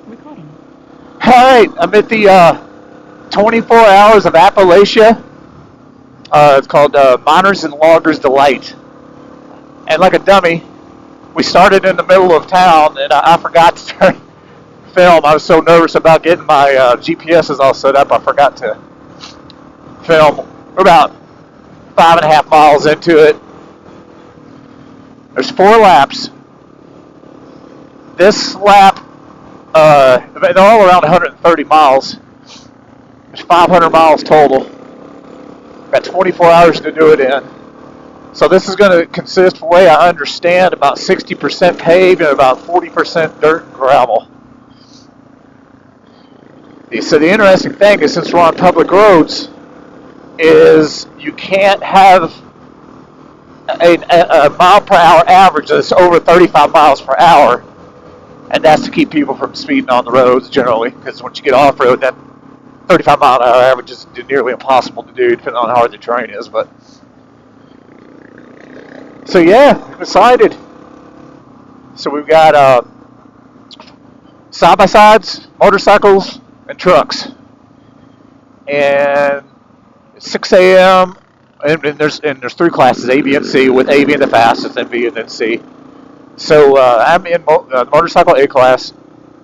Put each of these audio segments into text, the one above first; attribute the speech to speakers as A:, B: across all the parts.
A: Recording.
B: All right, I'm at the 24 Hours of Appalachia. It's called Miners and Loggers Delight. And like a dummy, we started in the middle of town, and I forgot to turn film. I was so nervous about getting my GPSs all set up, I forgot to film. We're about 5.5 miles into it. There's 4 laps. This lap, they're all around 130 miles. There's 500 miles total. Got 24 hours to do it in. So this is going to consist, the way I understand, about 60% paved and about 40% dirt and gravel. So the interesting thing is, since we're on public roads, is you can't have a mile per hour average that's over 35 miles per hour, and that's to keep people from speeding on the roads generally, because once you get off-road, that 35 mile an hour average is nearly impossible to do depending on how hard the terrain is. But so yeah, I'm excited. So we've got side-by-sides, motorcycles, and trucks. And 6 a.m. And there's 3 classes, A, B, and C, with A being the fastest, and B, and then C. So I'm in the motorcycle A class,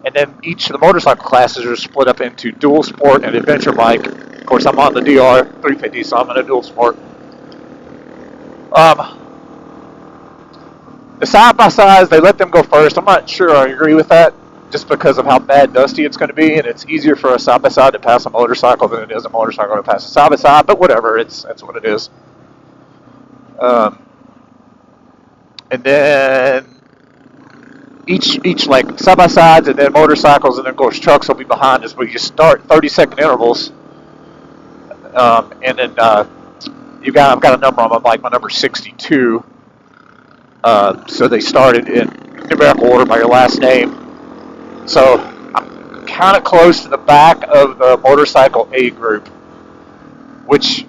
B: and then each of the motorcycle classes are split up into dual sport and adventure bike. Of course, I'm on the DR 350, so I'm in a dual sport. The side-by-sides, they let them go first. I'm not sure I agree with that, just because of how bad dusty it's going to be, and it's easier for a side-by-side to pass a motorcycle than it is a motorcycle to pass a side-by-side, but whatever, that's what it is. And then each like side-by-sides and then motorcycles and then of course trucks will be behind us, but you start 30-second intervals, and then I've got a number on them, like my number 62. So they started in numerical order by your last name. So I'm kind of close to the back of the motorcycle A group, which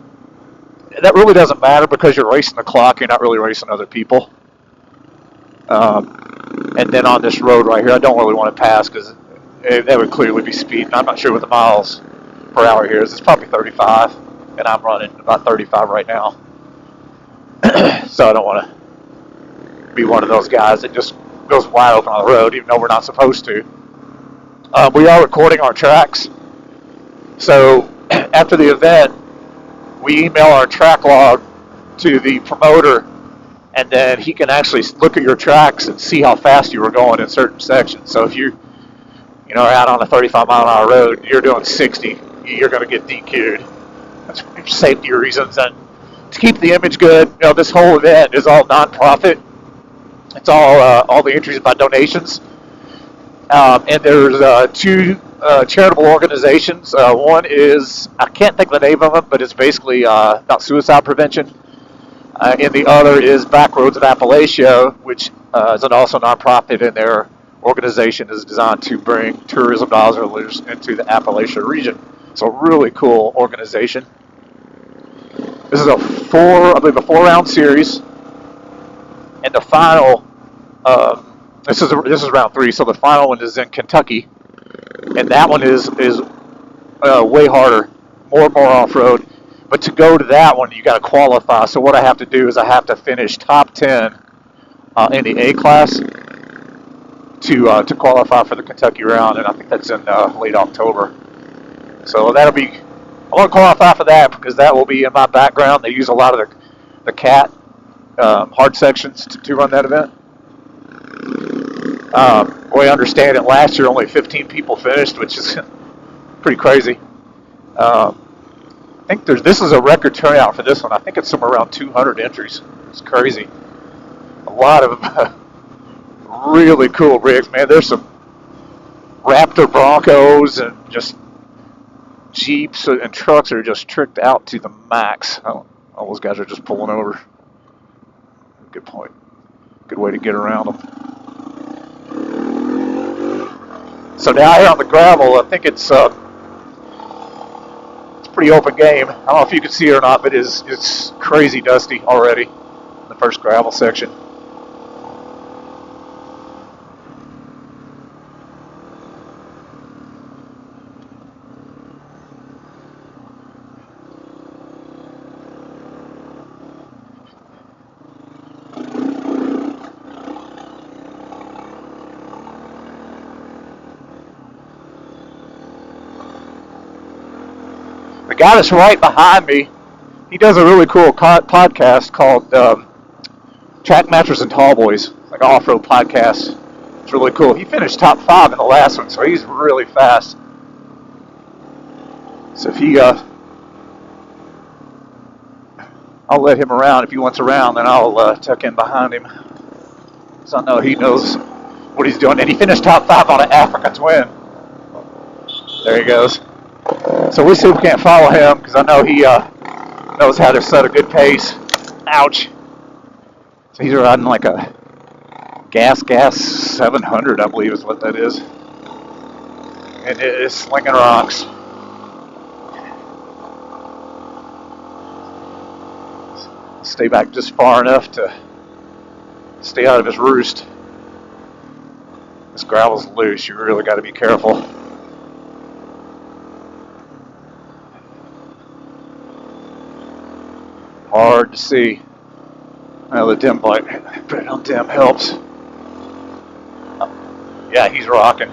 B: that really doesn't matter because you're racing the clock. You're not really racing other people. And then on this road right here, I don't really want to pass because that would clearly be speeding. I'm not sure what the miles per hour here is. It's probably 35, and I'm running about 35 right now. So I don't want to be one of those guys that just goes wide open on the road, even though we're not supposed to. We are recording our tracks. So after the event, we email our track log to the promoter, and then he can actually look at your tracks and see how fast you were going in certain sections. So if you are out on a 35 mile an hour road, you're doing 60, you're going to get DQ'd. That's for safety reasons and to keep the image good. This whole event is all nonprofit. It's all the entries by donations. And there's 2 charitable organizations. One is, I can't think of the name of it, but it's basically about suicide prevention. And the other is Backroads of Appalachia, which is also nonprofit, and their organization is designed to bring tourism dollars into the Appalachia region. So really cool organization. This is a 4-round series, and the final. This is round 3, so the final one is in Kentucky, and that one is way harder, more off-road. But to go to that one, you got to qualify. So what I have to do is I have to finish top 10 in the A class to qualify for the Kentucky round, and I think that's in late October. So that'll be. I want to qualify for that because that will be in my background. They use a lot of the CAT hard sections to run that event. I understand it. Last year, only 15 people finished, which is pretty crazy. I think this is a record turnout for this one. I think it's somewhere around 200 entries. It's crazy. A lot of really cool rigs, man. There's some Raptor Broncos and just Jeeps and trucks that are just tricked out to the max. All those guys are just pulling over. Good point. Good way to get around them. So now here on the gravel, I think it's pretty open game. I don't know if you can see it or not, but it's crazy dusty already in the first gravel section. guy that's right behind me, he does a really cool podcast called Track Matchers and Tallboys, like an off-road podcast. It's really cool. He finished top 5 in the last one, so he's really fast. So if he, I'll let him around. If he wants around, then I'll tuck in behind him. So I know he knows what he's doing. And he finished top 5 on an African twin. There he goes. So we'll see if we can't follow him, because I know he knows how to set a good pace. Ouch. So he's riding like a gas 700, I believe is what that is. And it is slinging rocks. Stay back just far enough to stay out of his roost. This gravel's loose. You really got to be careful. Hard to see. Well, the dim light, putting on dim helps. Yeah, he's rocking.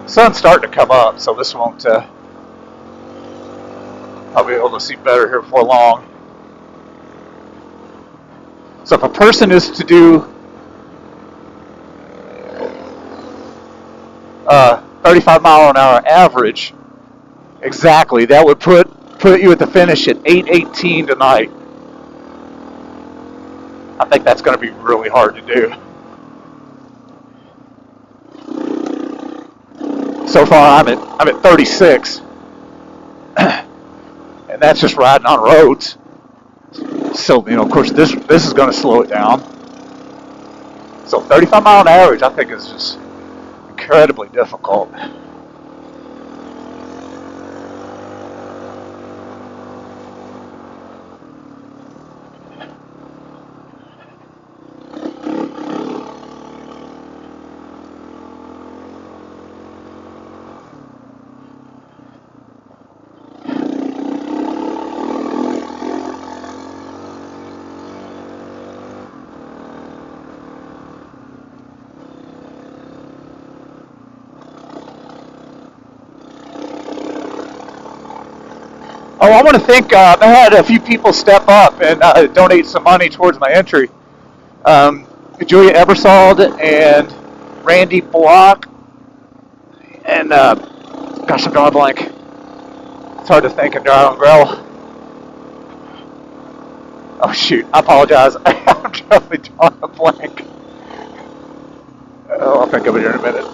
B: Sun's starting to come up, so this won't. I'll be able to see better here before long. So if a person is to do 35 mile an hour average, exactly, that would put you at the finish at 8:18 tonight. I think that's going to be really hard to do. So far, I'm at 36, and that's just riding on roads. So of course, this is going to slow it down. So 35 mile an average, I think, is just incredibly difficult. Oh, I want to thank, I had a few people step up and donate some money towards my entry. Julia Ebersald and Randy Block and, gosh, I'm drawing a blank. It's hard to think and draw on gravel. Oh, shoot, I apologize. I'm totally drawing a blank. Oh, I'll think of it here in a minute.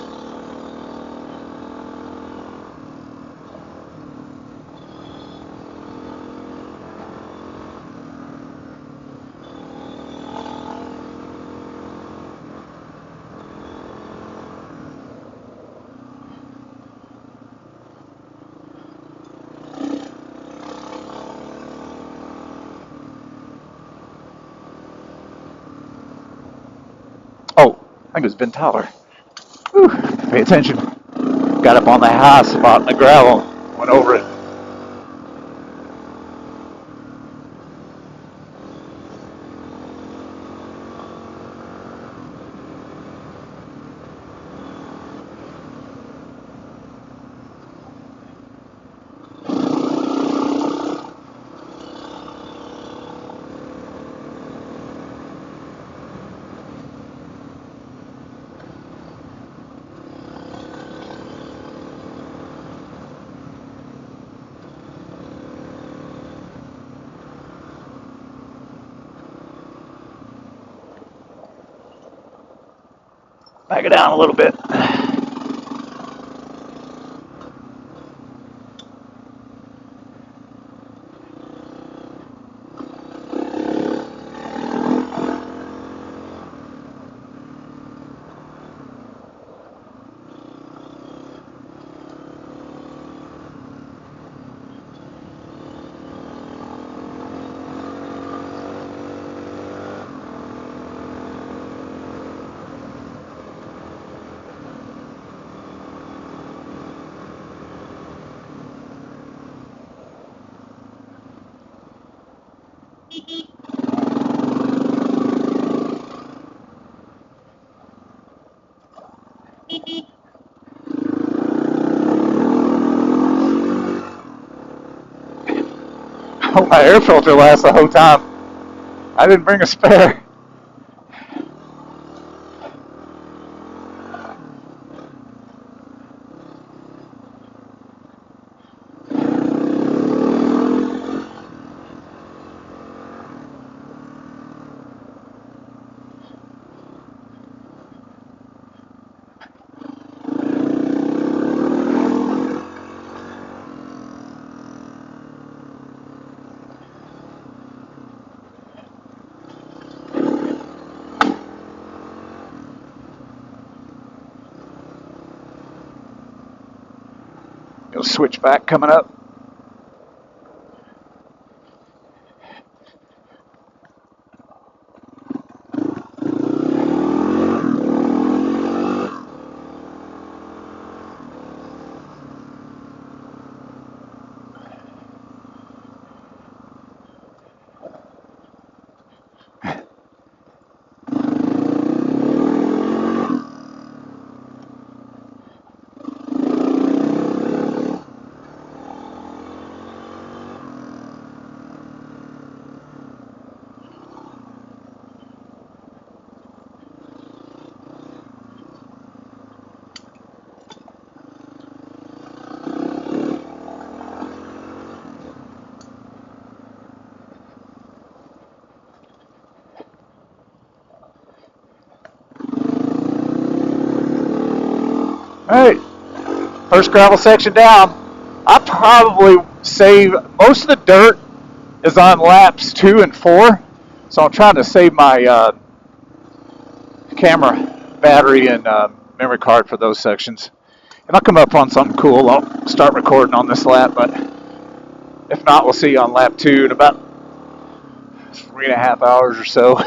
B: Oh, I think it was Ben Tyler. Whew, pay attention. Got up on the high spot in the gravel, went over it. Back it down a little bit. hope my air filter lasts the whole time. I didn't bring a spare. You'll switch back coming up. Alright, first gravel section down. I probably save, most of the dirt is on laps 2 and 4, so I'm trying to save my camera battery and memory card for those sections. If I come up on something cool, I'll start recording on this lap, but if not, we'll see you on lap 2 in about 3.5 hours or so.